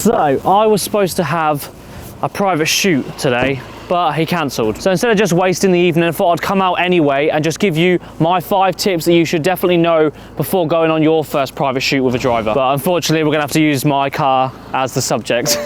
So I was supposed to have a private shoot today, but he cancelled. So instead of just wasting the evening, I thought I'd come out anyway and just give you my 5 tips that you should definitely know before going on your first private shoot with a driver. But unfortunately, we're gonna have to use my car as the subject.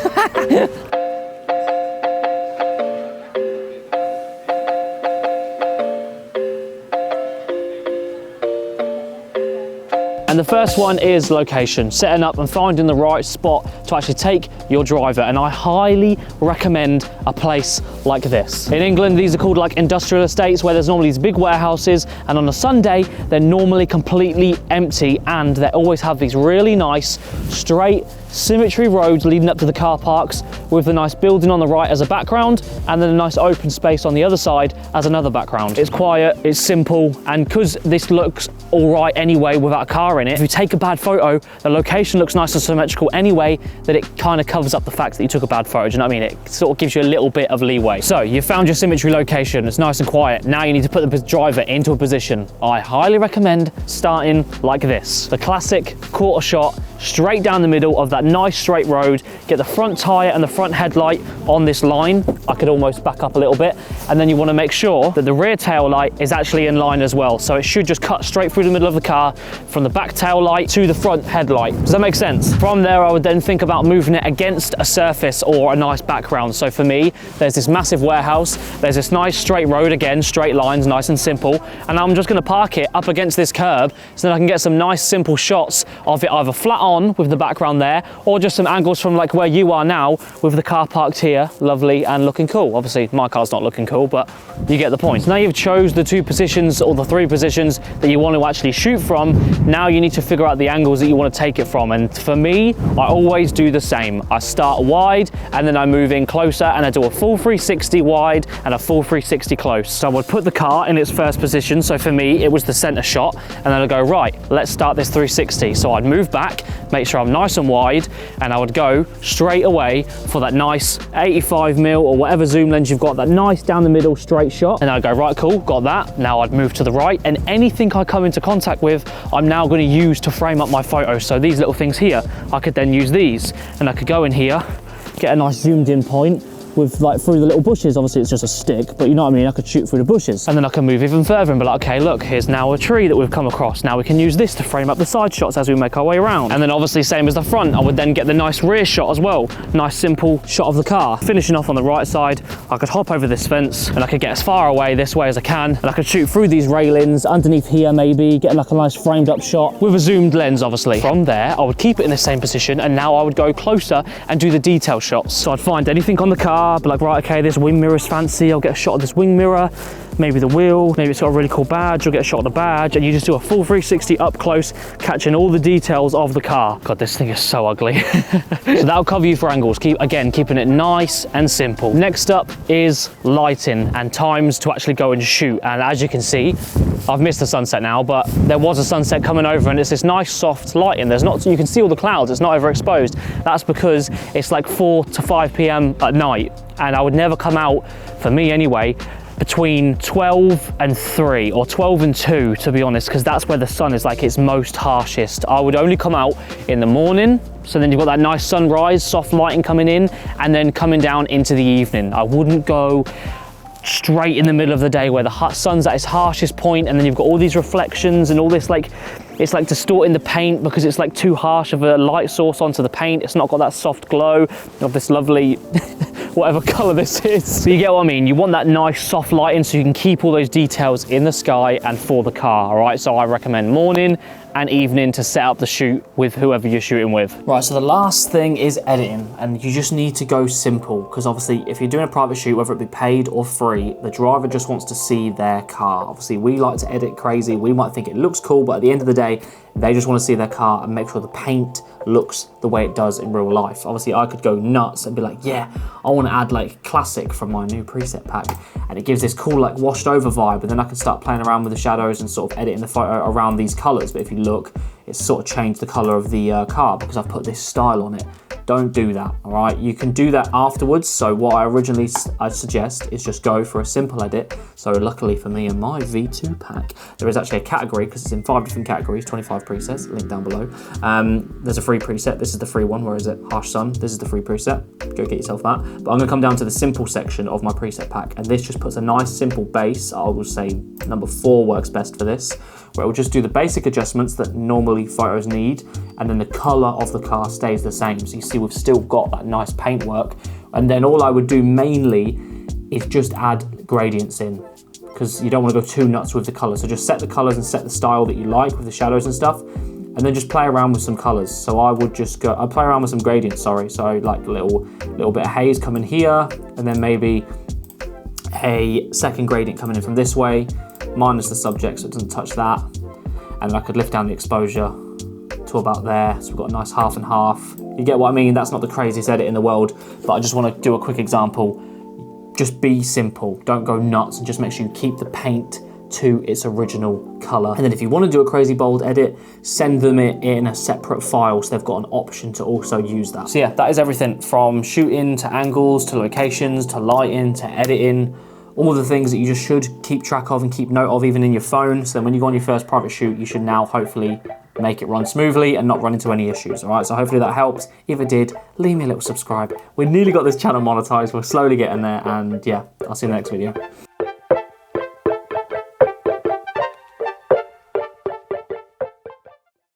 And the first one is location, setting up and finding the right spot to actually take your driver. And I highly recommend a place like this. In England, these are called like industrial estates where there's normally these big warehouses, and on a Sunday, they're normally completely empty, and they always have these really nice, straight, symmetry roads leading up to the car parks with the nice building on the right as a background, and then a nice open space on the other side as another background. It's quiet, it's simple, and because this looks all right anyway without a car in it, if you take a bad photo, the location looks nice and symmetrical anyway, that it kind of covers up the fact that you took a bad photo. Do you know what I mean? It sort of gives you a little bit of leeway. So you found your symmetry location, it's nice and quiet. Now you need to put the driver into a position. I highly recommend starting like this. The classic quarter shot, straight down the middle of that nice straight road. Get the front tyre and the front headlight on this line. I could almost back up a little bit. And then you want to make sure that the rear tail light is actually in line as well. So it should just cut straight through the middle of the car from the back tail light to the front headlight. Does that make sense? From there, I would then think about moving it against a surface or a nice background. So for me, there's this massive warehouse. There's this nice straight road, again, straight lines, nice and simple. And I'm just going to park it up against this curb so that I can get some nice simple shots of it either flat on with the background there, or just some angles from like where you are now with the car parked here, lovely and looking cool. Obviously my car's not looking cool, but you get the point. So now you've chose the 2 positions or the 3 positions that you want to actually shoot from. Now you need to figure out the angles that you want to take it from. And for me, I always do the same. I start wide and then I move in closer and I do a full 360 wide and a full 360 close. So I would put the car in its first position. So for me, it was the center shot, and then I'd go, right, let's start this 360. So I'd move back, make sure I'm nice and wide, and I would go straight away for that nice 85mm or whatever zoom lens you've got, that nice down the middle straight shot. And I'd go, right, cool, got that. Now I'd move to the right, and anything I come into contact with, I'm now going to use to frame up my photo. So these little things here, I could then use these, and I could go in here, get a nice zoomed in point with like through the little bushes. Obviously it's just a stick, but you know what I mean, I could shoot through the bushes. And then I can move even further and be like, okay, look, here's now a tree that we've come across. Now we can use this to frame up the side shots as we make our way around. And then obviously same as the front, I would then get the nice rear shot as well. Nice simple shot of the car. Finishing off on the right side, I could hop over this fence and I could get as far away this way as I can. And I could shoot through these railings, underneath here maybe, get like a nice framed up shot with a zoomed lens obviously. From there, I would keep it in the same position, and now I would go closer and do the detail shots. So I'd find anything on the car, be like, right, okay, this wing mirror's fancy, I'll get a shot of this wing mirror, maybe the wheel, maybe it's got a really cool badge, you'll get a shot of the badge, and you just do a full 360 up close, catching all the details of the car. God, this thing is so ugly. So that'll cover you for angles, keeping it nice and simple. Next up is lighting and times to actually go and shoot. And as you can see, I've missed the sunset now, but there was a sunset coming over, and it's this nice soft lighting. There's not, you can see all the clouds, it's not overexposed. That's because it's like 4 to 5 p.m. at night, and I would never come out, for me anyway, between 12 and 3 or 12 and 2, to be honest, because that's where the sun is like its most harshest. I would only come out in the morning, so then you've got that nice sunrise, soft lighting coming in, and then coming down into the evening. I wouldn't go straight in the middle of the day where the sun's at its harshest point, and then you've got all these reflections and all this, like, it's like distorting the paint because it's like too harsh of a light source onto the paint. It's not got that soft glow of this lovely whatever color this is. So you get what I mean? You want that nice soft lighting so you can keep all those details in the sky and for the car, all right? So I recommend morning and evening to set up the shoot with whoever you're shooting with. Right, so the last thing is editing, and you just need to go simple, because obviously if you're doing a private shoot, whether it be paid or free, the driver just wants to see their car. Obviously we like to edit crazy, we might think it looks cool, but at the end of the day, they just want to see their car and make sure the paint looks the way it does in real life. Obviously I could go nuts and be like, yeah, I want to add like classic from my new preset pack, and it gives this cool like washed over vibe, and then I can start playing around with the shadows and sort of editing the photo around these colors. But if you look, it's sort of changed the color of the car because I've put this style on it. don't do that, all right? You can do that afterwards. So what I suggest is just go for a simple edit. So luckily for me in my V2 pack, there is actually a category because it's in 5 different categories, 25 presets, link down below. There's a free preset. This is the free one. Where is it? Harsh Sun. This is the free preset. Go get yourself that. But I'm gonna come down to the simple section of my preset pack. And this just puts a nice simple base. I will say number 4 works best for this, where it will just do the basic adjustments that normally photos need, and then the color of the car stays the same. So you see we've still got that nice paintwork. And then all I would do mainly is just add gradients in, because you don't want to go too nuts with the colors. So just set the colors and set the style that you like with the shadows and stuff, and then just play around with some colors. So I'd play around with some gradients, sorry. So like a little bit of haze coming here, and then maybe a second gradient coming in from this way, minus the subject so it doesn't touch that. And then I could lift down the exposure to about there. So we've got a nice half and half. You get what I mean? That's not the craziest edit in the world, but I just want to do a quick example. Just be simple, don't go nuts, and just make sure you keep the paint to its original color. And then if you want to do a crazy bold edit, send them it in a separate file so they've got an option to also use that. So yeah, that is everything from shooting to angles to locations to lighting to editing. All the things that you just should keep track of and keep note of even in your phone. So then when you go on your first private shoot, you should now hopefully make it run smoothly and not run into any issues, all right? So hopefully that helps. If it did, leave me a little subscribe. We nearly got this channel monetized. We're slowly getting there, and yeah, I'll see you in the next video.